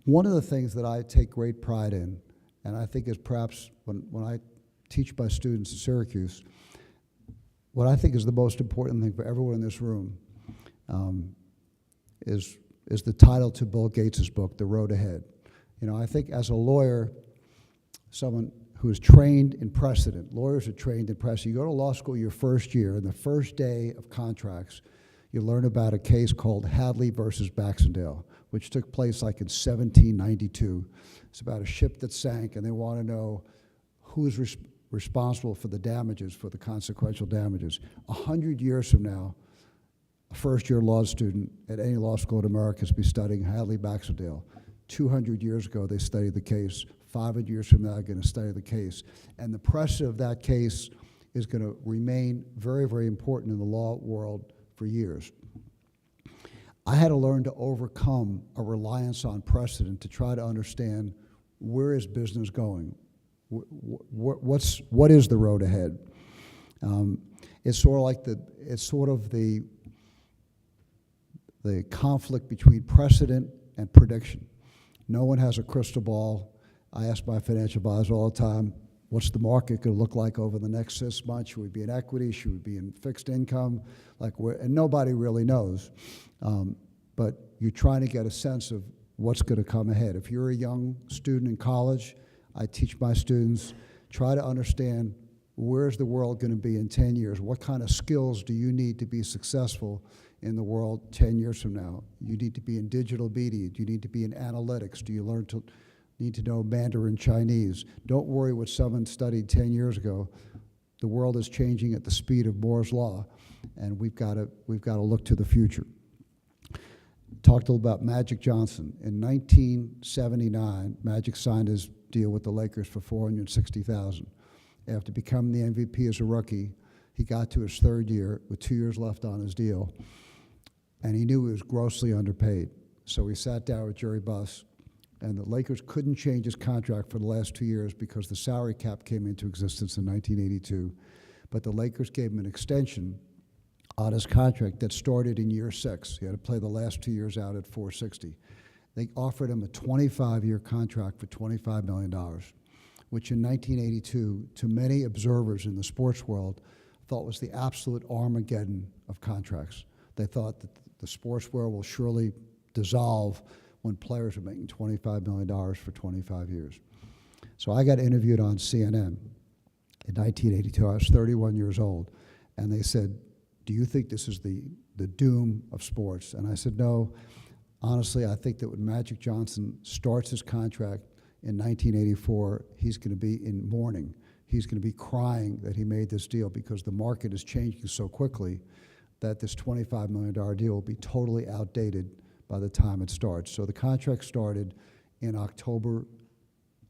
One of the things that I take great pride in, and I think is perhaps when I teach my students at Syracuse, what I think is the most important thing for everyone in this room is the title to Bill Gates' book, The Road Ahead. You know, I think as a lawyer, someone who is trained in precedent, lawyers are trained in precedent. You go to law school your first year, and the first day of contracts, you learn about a case called Hadley versus Baxendale, which took place like in 1792. It's about a ship that sank, and they want to know who's responsible for the damages, for the consequential damages. 100 years from now, a first-year law student at any law school in America is be studying Hadley Baxendale. 200 years ago, they studied the case. 500 years from now, they're going to study the case. And the precedent of that case is going to remain very, very important in the law world for years. I had to learn to overcome a reliance on precedent to try to understand where is business going. What is the road ahead? It's sort of like the conflict between precedent and prediction. No one has a crystal ball. I ask my financial advisor all the time, what's the market going to look like over the next 6 months? Should we be in equity? Should we be in fixed income? And nobody really knows. But you're trying to get a sense of what's going to come ahead. If you're a young student in college, I teach my students, try to understand where's the world going to be in 10 years? What kind of skills do you need to be successful in the world 10 years from now? You need to be in digital media. Do you need to be in analytics? Do you need to know Mandarin Chinese? Don't worry what someone studied 10 years ago. The world is changing at the speed of Moore's Law, and we've got to look to the future. Talked a little about Magic Johnson. In 1979, Magic signed his deal with the Lakers for $460,000. After becoming the MVP as a rookie, he got to his third year with 2 years left on his deal, and he knew he was grossly underpaid. So he sat down with Jerry Buss, and the Lakers couldn't change his contract for the last 2 years because the salary cap came into existence in 1982. But the Lakers gave him an extension on his contract that started in year 6. He had to play the last 2 years out at $460. They offered him a 25-year contract for $25 million, which in 1982, to many observers in the sports world, thought was the absolute Armageddon of contracts. They thought that the sports world will surely dissolve when players are making $25 million for 25 years. So I got interviewed on CNN in 1982. I was 31 years old, and they said, do you think this is the doom of sports? And I said, no. Honestly, I think that when Magic Johnson starts his contract in 1984, he's going to be in mourning. He's going to be crying that he made this deal because the market is changing so quickly that this $25 million deal will be totally outdated by the time it starts. So the contract started in October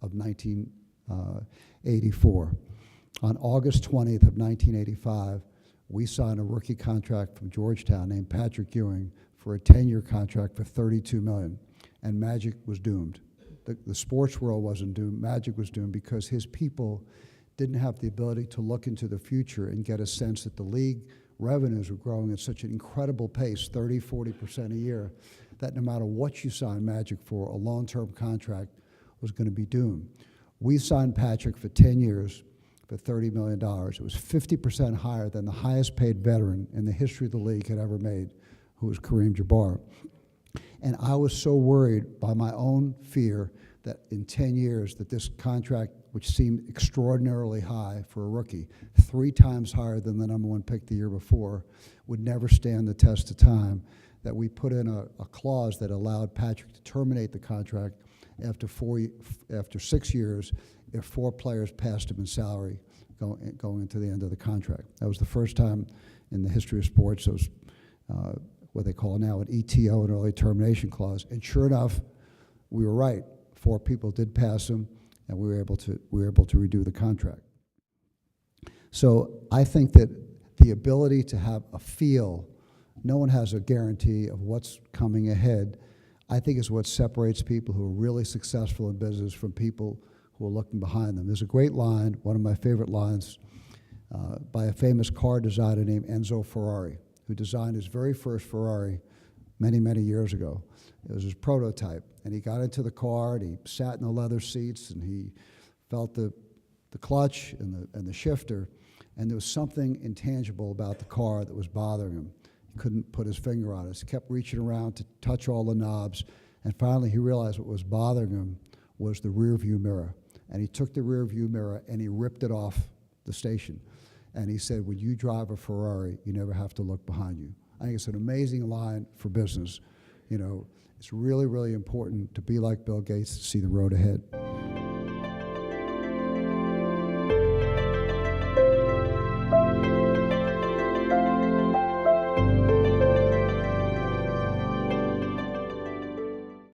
of 1984. On August 20th of 1985, we signed a rookie contract from Georgetown named Patrick Ewing for a 10-year contract for $32 million, and Magic was doomed. The sports world wasn't doomed. Magic was doomed because his people didn't have the ability to look into the future and get a sense that the league revenues were growing at such an incredible pace, 30, 40% a year, that no matter what you signed Magic for, a long-term contract was going to be doomed. We signed Patrick for 10 years for $30 million. It was 50% higher than the highest paid veteran in the history of the league had ever made, who was Kareem Jabbar. And I was so worried by my own fear that in 10 years that this contract, which seemed extraordinarily high for a rookie, 3 times higher than the #1 pick the year before, would never stand the test of time, that we put in a clause that allowed Patrick to terminate the contract after 6 years if 4 players passed him in salary going into the end of the contract. That was the first time in the history of sports. It was what they call now an ETO, an early termination clause. And sure enough, we were right. 4 people did pass him, and we were able to redo the contract. So I think that the ability to have a feel, no one has a guarantee of what's coming ahead, I think is what separates people who are really successful in business from people who are looking behind them. There's a great line, one of my favorite lines, by a famous car designer named Enzo Ferrari, who designed his very first Ferrari many, many years ago. It was his prototype. And he got into the car, and he sat in the leather seats, and he felt the clutch and the shifter, and there was something intangible about the car that was bothering him. He couldn't put his finger on it. He kept reaching around to touch all the knobs, and finally he realized what was bothering him was the rear view mirror. And he took the rear view mirror and he ripped it off the station. And he said, when you drive a Ferrari, you never have to look behind you. I think it's an amazing line for business. You know, it's really, really important to be like Bill Gates to see the road ahead.